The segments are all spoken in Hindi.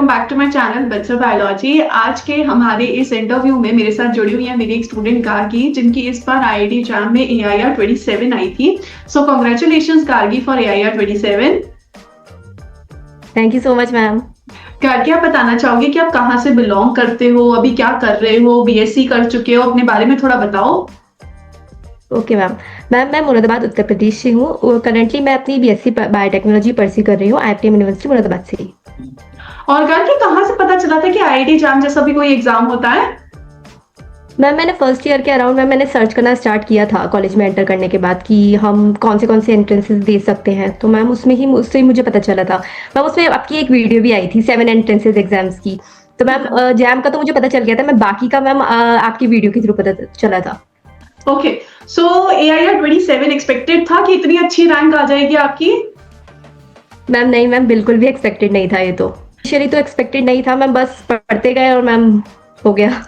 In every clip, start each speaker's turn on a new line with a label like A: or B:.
A: बैक टू माय चैनल बच्चों बायोलॉजी। आज के हमारे इस इंटरव्यू में मेरे साथ जुड़ी हुई है मेरी एक स्टूडेंट गार्गी, जिनकी इस बार आईआईटी एग्जाम में AIR 27 आई थी। So congratulation Gargi for AIR 27।
B: Thank you so much ma'am.
A: Gargi, आप बताना चाहोगे कि आप कहाँ से बिलोंग करते हो, अभी क्या कर रहे हो, BSc कर चुके हो, अपने बारे में थोड़ा बताओ।
B: Okay ma'am. मैं मुरादाबाद उत्तर प्रदेश से हूँ। करंटली मैं अपनी BSc बायोटेक्नोलॉजी परस्यू कर रही हूँ IITM यूनिवर्सिटी मुरादाबाद से।
A: और गार्गी, कहाँ से पता चला था कि आईआईटी एग्जाम जैसा भी कोई एग्जाम होता है?
B: मैंने फर्स्ट ईयर के अराउंड मैंने सर्च करना स्टार्ट किया था कॉलेज में एंटर करने के बाद कि हम कौन से एंट्रेंसेस दे सकते हैं। तो मैम उससे ही मुझे पता चला था। मैम उसमें आपकी एक वीडियो भी आई थी 7 एंट्रेंसेस एग्जाम्स की। तो मैम जैम का तो मुझे पता चल गया था, मैं बाकी का मैम आपकी वीडियो के थ्रू पता चला था।
A: ओके, सो AIR 27 एक्सपेक्टेड था कि इतनी अच्छी रैंक आ जाएगी आपकी?
B: मैम नहीं मैम, बिल्कुल भी एक्सपेक्टेड नहीं था ये तो। इनिशियली तो एक्सपेक्टेड नहीं था मैम, बस पढ़ते गए और मैम हो गया।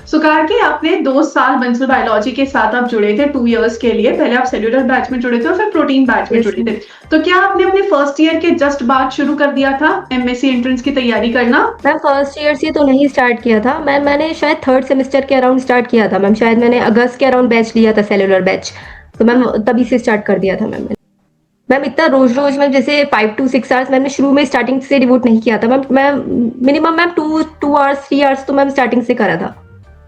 A: सुकार के आपने 2 साल बंसल बायोलॉजी के साथ आप जुड़े थे 2 इयर्स के लिए। पहले आप सेल्यूलर बैच में जुड़े थे और फिर प्रोटीन बैच में जुड़े थे। तो क्या आपने अपने फर्स्ट ईयर के जस्ट बाद शुरू कर दिया था MSc एंट्रेंस की तैयारी करना?
B: मैम फर्स्ट ईयर से तो नहीं स्टार्ट किया था मैंने शायद थर्ड सेमेस्टर के अराउंड स्टार्ट किया था मैम। शायद मैंने अगस्त के अराउंड बैच लिया था, सेल्यूलर बैच। तो मैम तभी से स्टार्ट कर दिया था मैम इतना रोज मैम जैसे 5 to 6 आवर्स मैंने शुरू में स्टार्टिंग से डिवोट नहीं किया था ma'am minimum ma'am 2 hours 3 hours तो मैम स्टार्टिंग से करा था।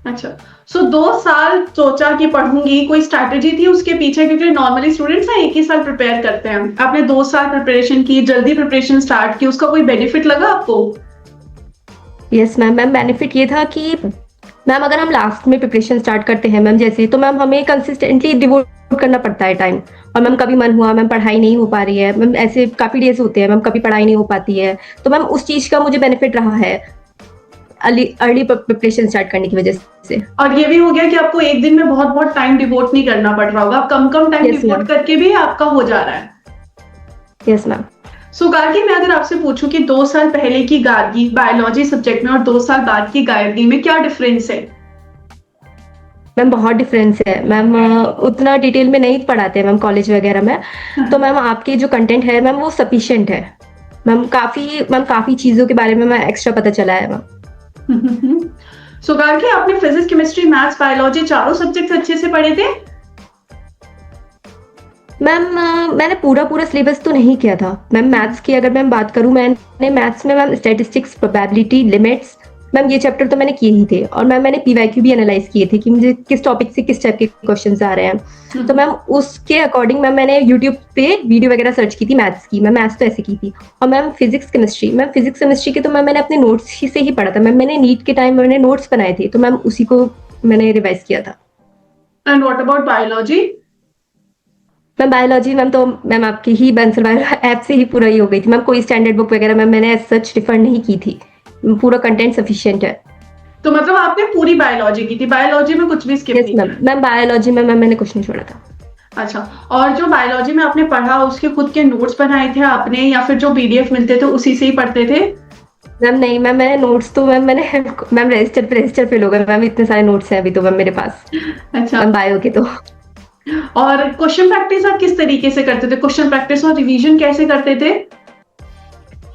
A: अच्छा, सो 2 साल सोचा कि पढ़ूंगी, कोई स्ट्रैटेजी थी उसके पीछे? क्योंकि नॉर्मली स्टूडेंट्स ना 1 ही साल प्रिपेयर करते हैं, आपने 2 साल प्रिपरेशन की, जल्दी प्रिपरेशन स्टार्ट की, उसका कोई बेनिफिट लगा आपको?
B: यस मैम बेनिफिट ये था कि मैम अगर हम लास्ट में प्रिपरेशन स्टार्ट करते हैं मैम जैसे, तो मैम हमें कंसिस्टेंटली डिवोट करना पड़ता है टाइम। और मैम कभी मन हुआ मैम पढ़ाई नहीं हो पा रही है मैम, ऐसे काफी डेज होते हैं मैम कभी पढ़ाई नहीं हो पाती है। तो मैम उस चीज का मुझे बेनिफिट रहा है अर्ली प्रिपरेशन स्टार्ट करने की वजह से।
A: और ये भी हो गया कि आपको एक दिन में बहुत बहुत टाइम डिवोट नहीं करना पड़ रहा होगा, आप कम कम टाइम
B: Yes,
A: डिवोट
B: ma'am.
A: करके भी आपका हो जा रहा है।
B: Yes ma'am.
A: सो गार्गी, मैं अगर आपसे पूछूं कि 2 साल पहले की गार्गी बायोलॉजी सब्जेक्ट में और 2 साल बाद की गार्गी में क्या डिफरेंस है?
B: मैम बहुत डिफरेंस है मैम। उतना डिटेल में नहीं पढ़ाते मैम कॉलेज वगैरह में। तो मैम आपके जो कंटेंट है मैम वो सफिशिएंट है मैम। काफी चीजों के बारे में मैं एक्स्ट्रा पता चला है मैम।
A: सो गार्गी, आपने फिजिक्स केमिस्ट्री मैथ्स बायोलॉजी चारों सब्जेक्ट अच्छे से पढ़े थे?
B: मैम मैंने पूरा सिलेबस तो नहीं किया था मैम। मैथ्स की अगर मैं बात करूं, मैंने मैथ्स में ma'am statistics, probability, limits, ma'am ये चैप्टर तो मैंने किए ही थे। और मैम मैंने PYQ भी एनालाइज किए थे कि मुझे किस टॉपिक से किस टाइप के क्वेश्चंस आ रहे हैं। तो मैम उसके अकॉर्डिंग मैम मैंने यूट्यूब पे वीडियो वगैरह सर्च की थी मैथ्स की। मैं मैथ्स तो ऐसे की थी। और मैम फिजिक्स केमिस्ट्री के तो मैम मैंने अपने नोट्स ही से ही पढ़ा था मैम। मैंने नीट के टाइम मैंने नोट्स बनाए थे, तो मैम उसी को मैंने रिवाइज किया था।
A: And what about biology?
B: Ma'am biology ma'am तो मैम आपकी ही बंसल बायो ऐप से ही पूरा ही हो गई थी मैम। कोई स्टैंडर्ड बुक वगैरह मैम मैंने एज सच रिफर नहीं की थी। पूरा कंटेंट सफिशिएंट है।
A: तो मतलब आपने पूरी बायोलॉजी की थी, बायोलॉजी में कुछ भी स्किप
B: यस
A: नहीं
B: मैम।
A: किया?
B: मैम बायोलॉजी में मैम मैंने कुछ नहीं छोड़ा था।
A: अच्छा, और जो बायोलॉजी में आपने पढ़ा उसके खुद के नोट्स बनाए थे आपने, या फिर जो PDF मिलते थे उसी से ही पढ़ते थे?
B: मैम नहीं मैम, मैंने नोट्स तो मैम रजिस्टर फिल हो गए मैम। इतने सारे नोट्स हैं अभी तो मैम मेरे पास।
A: अच्छा,
B: मैम बायो के तो।
A: और क्वेश्चन प्रैक्टिस आप किस तरीके से करते थे? क्वेश्चन प्रैक्टिस और रिवीजन कैसे करते थे?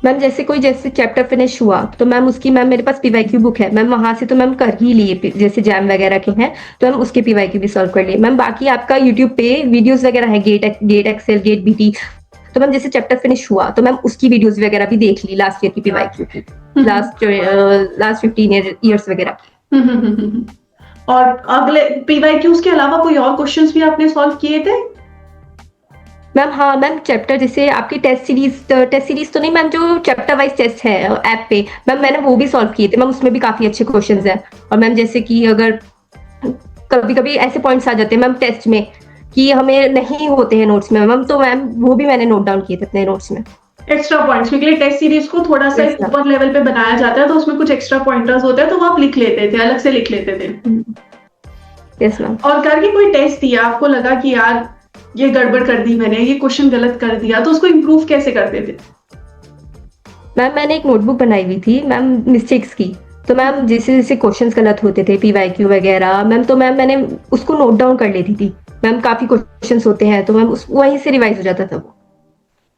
B: मैम जैसे चैप्टर फिनिश हुआ तो मैम उसकी मैम मेरे पास PYQ बुक है मैम, वहां से तो मैम कर ही लिए। जैसे जैम वगैरह के हैं तो मैम उसके PYQ भी सॉल्व कर लिए मैम। बाकी आपका यूट्यूब पे वीडियोस वगैरह है, गेट एक्सेल, गेट BT। तो मैम जैसे चैप्टर फिनिश हुआ तो मैम उसकी वीडियोस वगैरह भी देख ली, लास्ट ईयर की PYQ की, लास्ट 15 ईयर्स वगैरह की।
A: और अगले PYQs के अलावा कोई और क्वेश्चंस भी आपने सॉल्व किए थे?
B: मैम हाँ मैम, चैप्टर जैसे आपकी टेस्ट सीरीज तो नहीं मैम, जो चैप्टर वाइज टेस्ट है ऐप पे मैम मैंने वो भी सॉल्व किए थे मैम। उसमें भी काफी अच्छे क्वेश्चंस हैं। और मैम जैसे कि अगर कभी कभी ऐसे पॉइंट्स आ जाते हैं मैम टेस्ट में कि हमें नहीं होते हैं नोट्स में मैम, तो मैम वो भी मैंने नोट डाउन किए थे अपने नोट्स में।
A: एक्स्ट्रा पॉइंट्स, क्योंकि टेस्ट सीरीज को थोड़ा सा
B: Yes, ma'am.
A: ऊपर लेवल पे बनाया जाता है तो उसमें कुछ एक्स्ट्रा पॉइंटर्स होते हैं, तो वो आप लिख लेते थे, अलग से लिख लेते थे।
B: Yes ma'am.
A: और करके कोई टेस्ट दिया, आपको लगा कि यार ये गड़बड़ कर दी मैंने, ये क्वेश्चन गलत कर दिया, तो उसको इम्प्रूव कैसे करते थे?
B: मैम मैंने एक नोटबुक बनाई हुई थी मैम मिस्टेक्स की। तो मैम जैसे जैसे क्वेश्चंस गलत होते थे PYQ वगैरह मैम, तो मैम मैंने उसको नोट डाउन कर लेती थी मैम। काफी क्वेश्चंस होते हैं तो मैम वहीं से रिवाइज हो जाता था वो।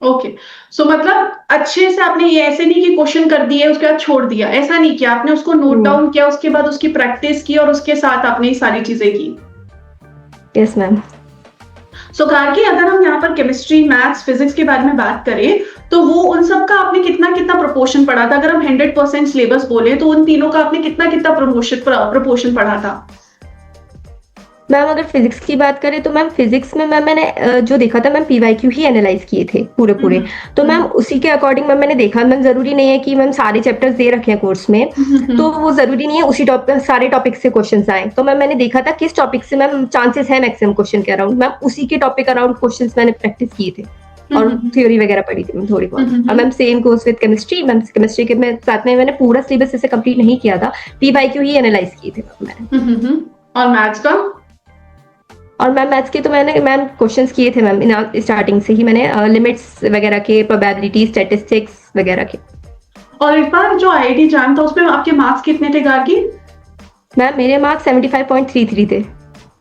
A: ओके। सो मतलब अच्छे से आपने ये ऐसे नहीं कि क्वेश्चन कर दिए उसके बाद छोड़ दिया, ऐसा नहीं किया आपने, उसको नोट डाउन किया, उसके बाद उसकी प्रैक्टिस की और उसके साथ आपने ये सारी चीजें की।
B: Yes ma'am.
A: सो कार्की, अगर हम यहाँ पर केमिस्ट्री, मैथ्स, फिजिक्स के बारे में बात करें तो वो उन सब का आपने कितना कितना प्रोपोर्शन पढ़ा था? अगर हम 100% सिलेबस बोले तो उन तीनों का आपने कितना कितना प्रोपोर्शन पढ़ा था?
B: मैम अगर फिजिक्स की बात करें तो मैम फिजिक्स में मैम मैंने जो देखा था मैम पीवाईक्यू ही एनालाइज किए थे पूरे पूरे। तो मैम उसी के अकॉर्डिंग मैम मैंने देखा, मैम जरूरी नहीं है कि मैम सारे चैप्टर्स दे रखे हैं कोर्स में, तो वो जरूरी नहीं है उसी टॉपिक सारे टॉपिक से क्वेश्चन आए। तो मैम मैंने देखा था किस टॉपिक से मैम चांसेस है मैक्सिमम क्वेश्चन के अराउंड, मैम उसी के टॉपिक अराउंड क्वेश्चन मैंने प्रैक्टिस किए थे और थ्योरी वगैरह पढ़ी थी मैम थोड़ी बहुत। और ma'am same course with chemistry, ma'am chemistry के में साथ में मैंने पूरा सिलेबस इसे कंप्लीट नहीं किया था, पीवाईक्यू ही एनालाइज किए थे मैंने।
A: और मैथ्स का?
B: और मैम मैथ्स के तो मैंने मैम क्वेश्चंस किए थे मैम स्टार्टिंग से ही, मैंने लिमिट्स वगैरह के, प्रोबेबिलिटी, स्टैटिस्टिक्स वगैरह के।
A: और इस बार जो आईआईटी जैम था उसमें आपके मार्क्स कितने थे गार्गी?
B: मैम मेरे मार्क्स 75.33 थे।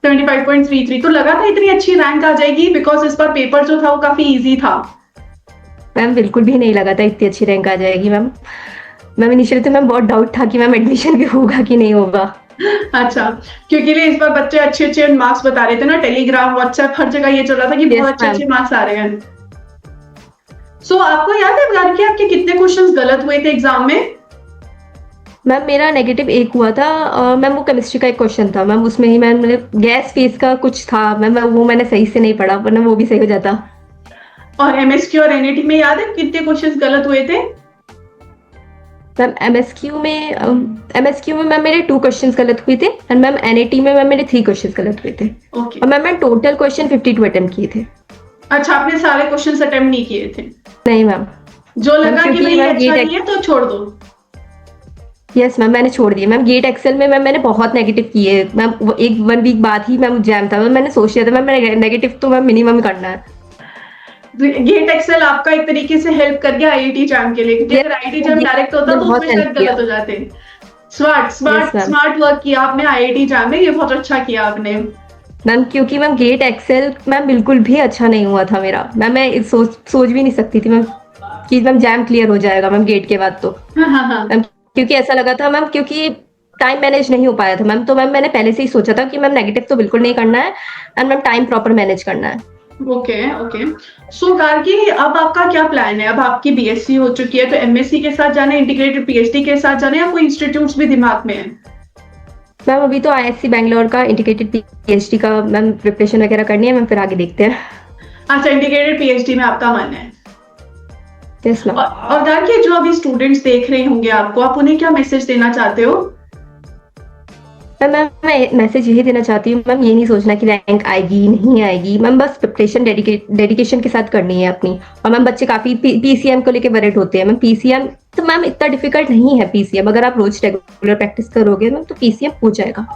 A: 75.33, तो लगा था इतनी अच्छी रैंक आ जाएगी? बिकॉज इस बार पेपर जो था वो काफी इजी था।
B: मैम बिल्कुल भी नहीं लगा था इतनी अच्छी रैंक आ जाएगी मैम। मैम इनिशियली तो मैम बहुत डाउट था कि मैम एडमिशन भी होगा कि नहीं होगा।
A: अच्छा, क्योंकि इस बार बच्चे अच्छे अच्छे मार्क्स बता रहे थे ना, टेलीग्राम, व्हाट्सएप, हर जगह ये चल रहा था कि बहुत अच्छे अच्छे मार्क्स आ रहे हैं। सो आपको याद है गार्गी आपके कितने क्वेश्चंस गलत हुए थे एग्जाम में?
B: मैम मेरा नेगेटिव 1 हुआ था, मैम वो केमिस्ट्री का एक क्वेश्चन था मैम, उसमें ही मैम गैस फेज का कुछ था मैम, वो मैंने सही से नहीं पढ़ा वरना वो भी सही हो जाता।
A: और एमएसक्यू और एनएटी में याद है कितने क्वेश्चंस गलत हुए थे?
B: मैम एमएसक्यू में मैम मेरे 2 क्वेश्चंस गलत हुए थे एंड मैम एनएटी में मैम मेरे 3 क्वेश्चंस गलत हुए थे।
A: ओके।
B: और मैम टोटल क्वेश्चन 52 अटेम्प्ट किए थे।
A: अच्छा, आपने सारे क्वेश्चंस अटेम्प्ट नहीं किए थे?
B: नहीं मैम।
A: जो लगा कि भाई अच्छा नहीं है तो छोड़ दो।
B: यस मैम मैंने छोड़ दिया मैम। गेट एक्सेल में मैम मैंने बहुत नेगेटिव किए मैम, 1 वीक बाद ही मैम एग्जाम था, मैंने सोच लिया था मैम नेगेटिव तो मैम मिनिमम करना है।
A: गेट एक्सेल आपका एक तरीके से हेल्प कर गया आईआईटी जैम के लिए, क्योंकि अगर आईआईटी जैम डायरेक्ट होता तो उसमें शायद गलत हो जाते। स्मार्ट वर्क किया आपने आईआईटी जैम में, ये बहुत अच्छा किया आपने
B: मैम, क्योंकि मैम गेट एक्सेल मैम बिल्कुल भी अच्छा नहीं हुआ था मेरा मैम। मैं सोच भी नहीं सकती थी मैम कि मैम जैम क्लियर हो जाएगा मैम गेट के बाद तो। मैम क्योंकि ऐसा लगा था मैम, क्योंकि टाइम मैनेज नहीं हो पाया था मैम, तो मैम मैंने पहले से ही सोचा था कि मैम नेगेटिव तो बिल्कुल नहीं करना है and ma'am time proper manage करना है।
A: ओके। सो गार्गी, अब आपका क्या प्लान है? अब आपकी बीएससी हो चुकी है तो एमएससी के साथ जाना है, इंटीग्रेटेड पीएचडी के साथ जाना है, या कोई इंस्टीट्यूट्स भी दिमाग में है?
B: मैम अभी तो आईएससी बैंगलोर का इंटीग्रेटेड पीएचडी का मैम प्रिपरेशन वगैरह करनी है मैम, फिर आगे देखते हैं।
A: अच्छा, इंटीग्रेटेड पीएचडी में आपका मन है?
B: Yes ma'am.
A: और गार्गी, जो अभी स्टूडेंट्स देख रहे होंगे आपको, आप उन्हें क्या मैसेज देना चाहते हो?
B: मैम मैं मैसेज यही देना चाहती हूँ मैम, ये नहीं सोचना कि रैंक आएगी नहीं आएगी मैम, बस प्रिपरेशन डेडिकेशन के साथ करनी है अपनी। और मैम बच्चे काफी पीसीएम को लेके वरीड होते हैं मैम। पीसीएम तो मैम इतना डिफिकल्ट नहीं है पीसीएम, अगर आप रोज रेगुलर प्रैक्टिस करोगे मैम तो पीसीएम हो जाएगा।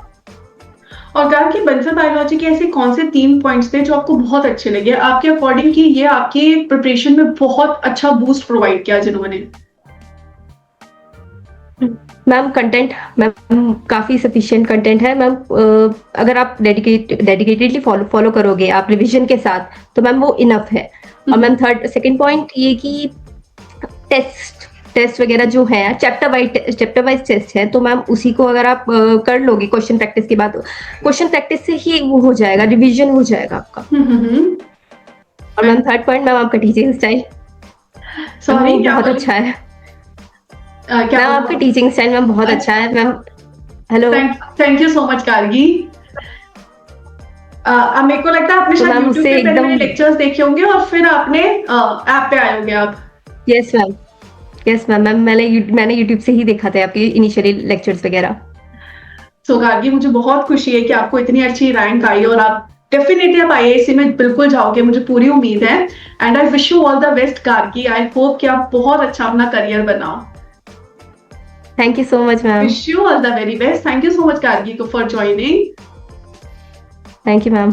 A: और गार्गी, बंसल बायोलॉजी के ऐसे कौन से 3 पॉइंट्स थे जो आपको बहुत अच्छे लगे आपके अकॉर्डिंग कि ये आपकी प्रिपरेशन में बहुत अच्छा बूस्ट प्रोवाइड किया जिन्होंने?
B: मैम कंटेंट मैम काफी सफिशिएंट कंटेंट है मैम, अगर आप डेडिकेटेडली फॉलो करोगे आप रिवीजन के साथ तो मैम वो इनफ है। और मैम सेकंड पॉइंट ये कि टेस्ट वगैरह जो है चैप्टर वाइज टेस्ट है, तो मैम उसी को अगर आप कर लोगे क्वेश्चन प्रैक्टिस के बाद, क्वेश्चन प्रैक्टिस से ही वो हो जाएगा, रिवीजन हो जाएगा आपका। और मैम थर्ड पॉइंट मैम आपका टीचिंग स्टाइल बहुत अच्छा है मैम, आपका टीचिंग स्टाइल मैम बहुत अच्छा है ma'am. Hello,
A: thank you so much Gargi. मेरे को लगता है आपने शायद YouTube पे पहले मेरे लेक्चर्स देखे होंगे और फिर आपने ऐप पे आए होंगे आप।
B: यस मैम मैंने YouTube से ही देखा था आपके इनिशियली लेक्चर्स वगैरह।
A: सो गार्गी, मुझे बहुत खुशी है कि आपको इतनी अच्छी रैंक आई और आप डेफिनेटली आप आईआईएससी में बिल्कुल जाओगे, मुझे पूरी उम्मीद है। And I wish you all the best Gargi. I hope कि आप बहुत अच्छा अपना करियर बनाओ।
B: Thank you so much, ma'am.
A: Wish you all the very best. Thank you so much, Gargi, for joining.
B: Thank you, ma'am.